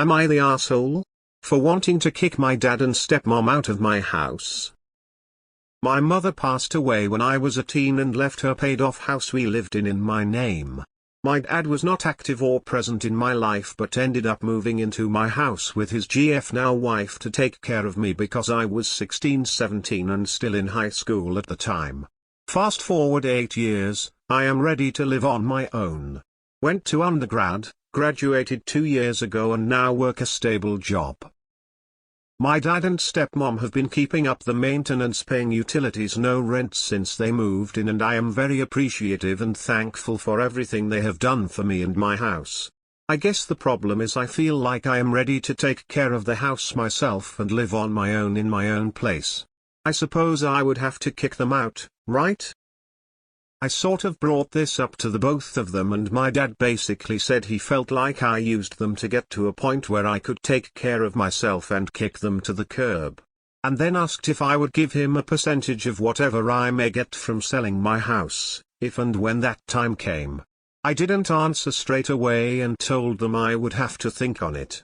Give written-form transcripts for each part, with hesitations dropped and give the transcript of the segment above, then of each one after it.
Am I the asshole? For wanting to kick my dad and stepmom out of my house? My mother passed away when I was a teen and left her paid-off house we lived in my name. My dad was not active or present in my life but ended up moving into my house with his GF now wife to take care of me because I was 16-17 and still in high school at the time. Fast forward 8 years, I am ready to live on my own. Went to undergrad, graduated 2 years ago and now work a stable job. My dad and stepmom have been keeping up the maintenance, paying utilities, no rent since they moved in, and I am very appreciative and thankful for everything they have done for me and my house. I guess the problem is I feel like I am ready to take care of the house myself and live on my own in my own place. I suppose I would have to kick them out, right? I sort of brought this up to the both of them and my dad basically said he felt like I used them to get to a point where I could take care of myself and kick them to the curb. And then asked if I would give him a percentage of whatever I may get from selling my house, if and when that time came. I didn't answer straight away and told them I would have to think on it.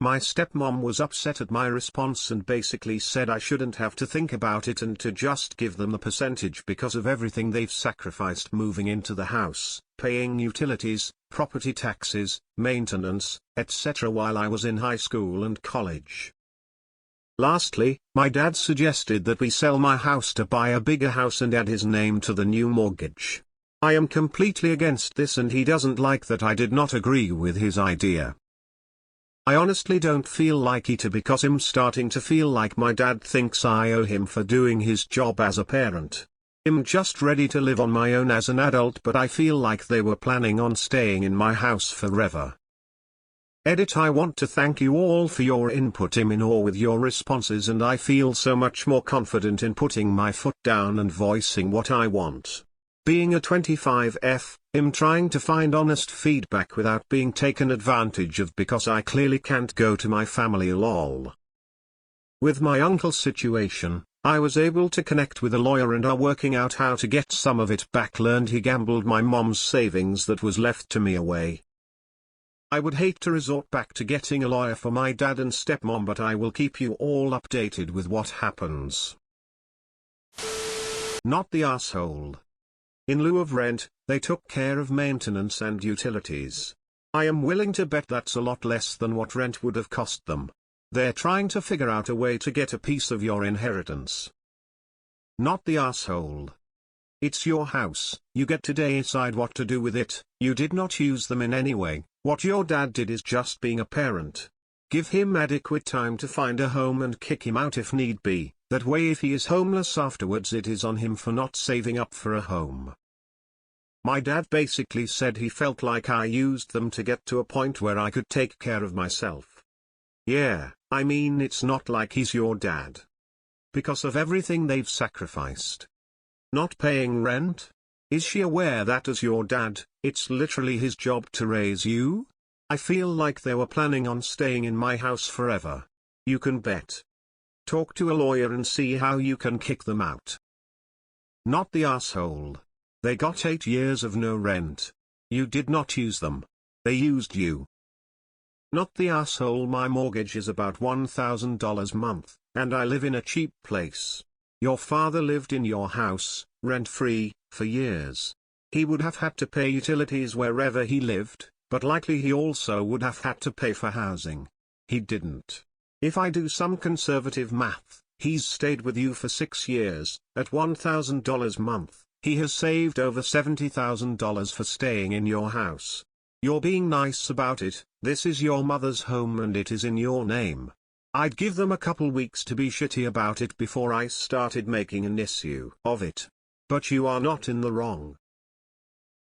My stepmom was upset at my response and basically said I shouldn't have to think about it and to just give them a percentage because of everything they've sacrificed moving into the house, paying utilities, property taxes, maintenance, etc. while I was in high school and college. Lastly, my dad suggested that we sell my house to buy a bigger house and add his name to the new mortgage. I am completely against this and he doesn't like that I did not agree with his idea. I honestly don't feel like it because I'm starting to feel like my dad thinks I owe him for doing his job as a parent. I'm just ready to live on my own as an adult, but I feel like they were planning on staying in my house forever. Edit. I want to thank you all for your input. I'm in awe with your responses and I feel so much more confident in putting my foot down and voicing what I want. Being a 25F, I'm trying to find honest feedback without being taken advantage of because I clearly can't go to my family lol. With my uncle's situation, I was able to connect with a lawyer and are working out how to get some of it back. Learned he gambled my mom's savings that was left to me away. I would hate to resort back to getting a lawyer for my dad and stepmom, but I will keep you all updated with what happens. Not the asshole. In lieu of rent, they took care of maintenance and utilities. I am willing to bet that's a lot less than what rent would have cost them. They're trying to figure out a way to get a piece of your inheritance. Not the asshole. It's your house, you get to decide what to do with it. You did not use them in any way. What your dad did is just being a parent. Give him adequate time to find a home and kick him out if need be. That way if he is homeless afterwards it is on him for not saving up for a home. My dad basically said he felt like I used them to get to a point where I could take care of myself. Yeah, I mean it's not like he's your dad. Because of everything they've sacrificed. Not paying rent? Is she aware that as your dad, it's literally his job to raise you? I feel like they were planning on staying in my house forever. You can bet. Talk to a lawyer and see how you can kick them out. Not the asshole. They got 8 years of no rent. You did not use them. They used you. Not the asshole. My mortgage is about $1,000 a month, and I live in a cheap place. Your father lived in your house, rent-free, for years. He would have had to pay utilities wherever he lived, but likely he also would have had to pay for housing. He didn't. If I do some conservative math, he's stayed with you for 6 years, at $1,000 a month. He has saved over $70,000 for staying in your house. You're being nice about it. This is your mother's home and it is in your name. I'd give them a couple weeks to be shitty about it before I started making an issue of it. But you are not in the wrong.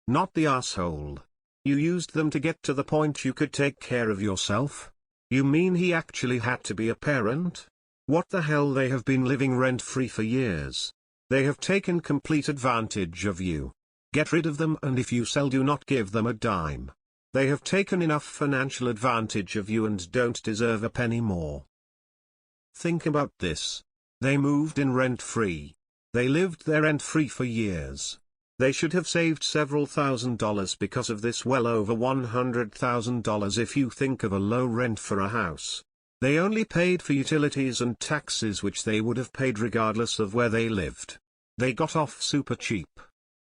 Not the asshole. You used them to get to the point you could take care of yourself? You mean he actually had to be a parent? What the hell, they have been living rent-free for years. They have taken complete advantage of you. Get rid of them, and if you sell, do not give them a dime. They have taken enough financial advantage of you and don't deserve a penny more. Think about this. They moved in rent-free. They lived there rent-free for years. They should have saved several $1,000s because of this, well over $100,000 if you think of a low rent for a house. They only paid for utilities and taxes which they would have paid regardless of where they lived. They got off super cheap.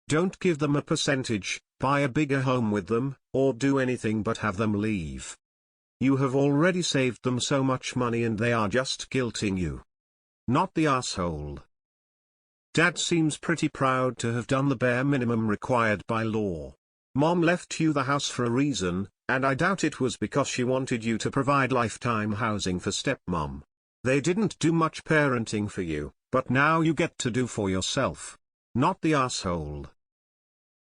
Don't give them a percentage, buy a bigger home with them, or do anything but have them leave. You have already saved them so much money and they are just guilting you. Not the asshole. Dad seems pretty proud to have done the bare minimum required by law. Mom left you the house for a reason, and I doubt it was because she wanted you to provide lifetime housing for stepmom. They didn't do much parenting for you, but now you get to do for yourself. Not the asshole.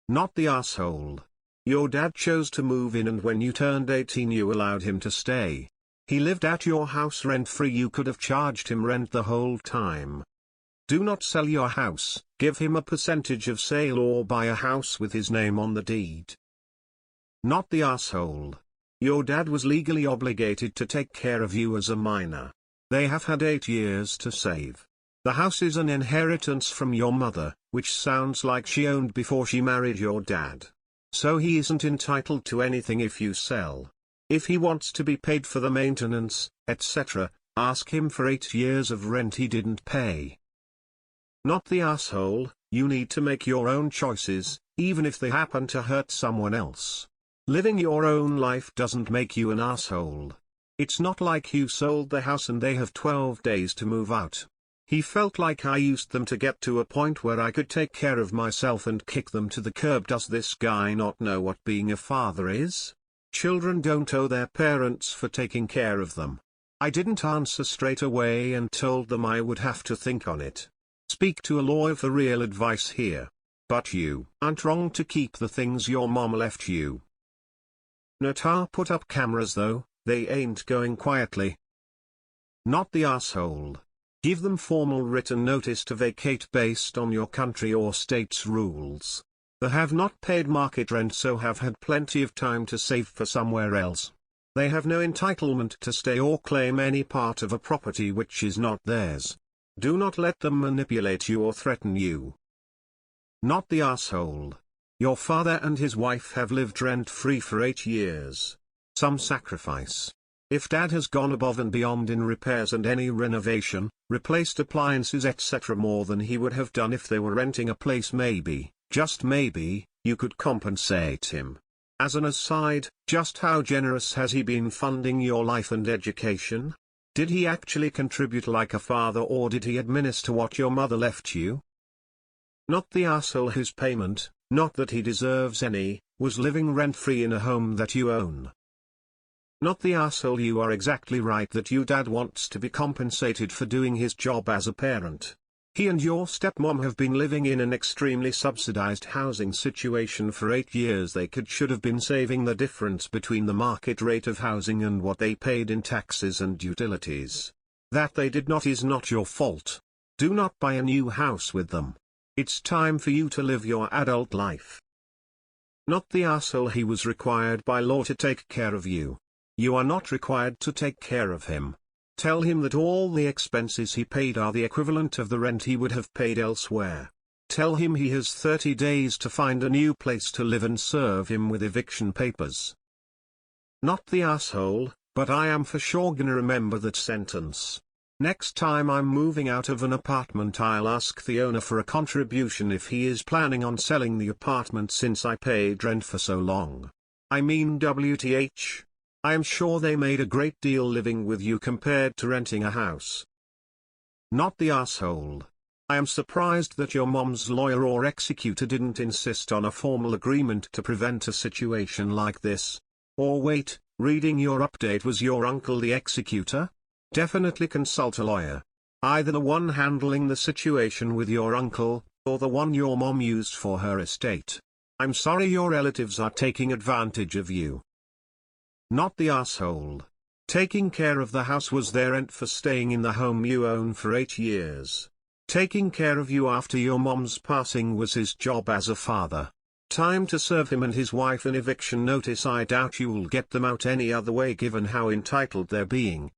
Not the asshole. Your dad chose to move in and when you turned 18 you allowed him to stay. He lived at your house rent-free. You could have charged him rent the whole time. Do not sell your house, give him a percentage of sale or buy a house with his name on the deed. Not the asshole. Your dad was legally obligated to take care of you as a minor. They have had 8 years to save. The house is an inheritance from your mother, which sounds like she owned before she married your dad. So he isn't entitled to anything if you sell. If he wants to be paid for the maintenance, etc., ask him for 8 years of rent he didn't pay. Not the asshole. You need to make your own choices, even if they happen to hurt someone else. Living your own life doesn't make you an asshole. It's not like you sold the house and they have 12 days to move out. He felt like I used them to get to a point where I could take care of myself and kick them to the curb. Does this guy not know what being a father is? Children don't owe their parents for taking care of them. I didn't answer straight away and told them I would have to think on it. Speak to a lawyer for real advice here. But you aren't wrong to keep the things your mom left you. Nata put up cameras though, they ain't going quietly. Not the asshole. Give them formal written notice to vacate based on your country or state's rules. They have not paid market rent so have had plenty of time to save for somewhere else. They have no entitlement to stay or claim any part of a property which is not theirs. Do not let them manipulate you or threaten you. Not the asshole. Your father and his wife have lived rent-free for 8 years. Some sacrifice. If dad has gone above and beyond in repairs and any renovation, replaced appliances etc. more than he would have done if they were renting a place, maybe, just maybe, you could compensate him. As an aside, just how generous has he been funding your life and education? Did he actually contribute like a father or did he administer what your mother left you? Not the asshole whose payment, not that he deserves any, was living rent-free in a home that you own. Not the asshole. You are exactly right that your dad wants to be compensated for doing his job as a parent. He and your stepmom have been living in an extremely subsidized housing situation for 8 years. They should have been saving the difference between the market rate of housing and what they paid in taxes and utilities. That they did not is not your fault. Do not buy a new house with them. It's time for you to live your adult life. Not the asshole. He was required by law to take care of you. You are not required to take care of him. Tell him that all the expenses he paid are the equivalent of the rent he would have paid elsewhere. Tell him he has 30 days to find a new place to live and serve him with eviction papers. Not the asshole, but I am for sure gonna remember that sentence. Next time I'm moving out of an apartment I'll ask the owner for a contribution if he is planning on selling the apartment since I paid rent for so long. I mean WTH. I am sure they made a great deal living with you compared to renting a house. Not the asshole. I am surprised that your mom's lawyer or executor didn't insist on a formal agreement to prevent a situation like this. Or wait, reading your update, was your uncle the executor? Definitely consult a lawyer. Either the one handling the situation with your uncle, or the one your mom used for her estate. I'm sorry your relatives are taking advantage of you. Not the asshole. Taking care of the house was their rent for staying in the home you own for 8 years. Taking care of you after your mom's passing was his job as a father. Time to serve him and his wife an eviction notice. I doubt you'll get them out any other way given how entitled they're being,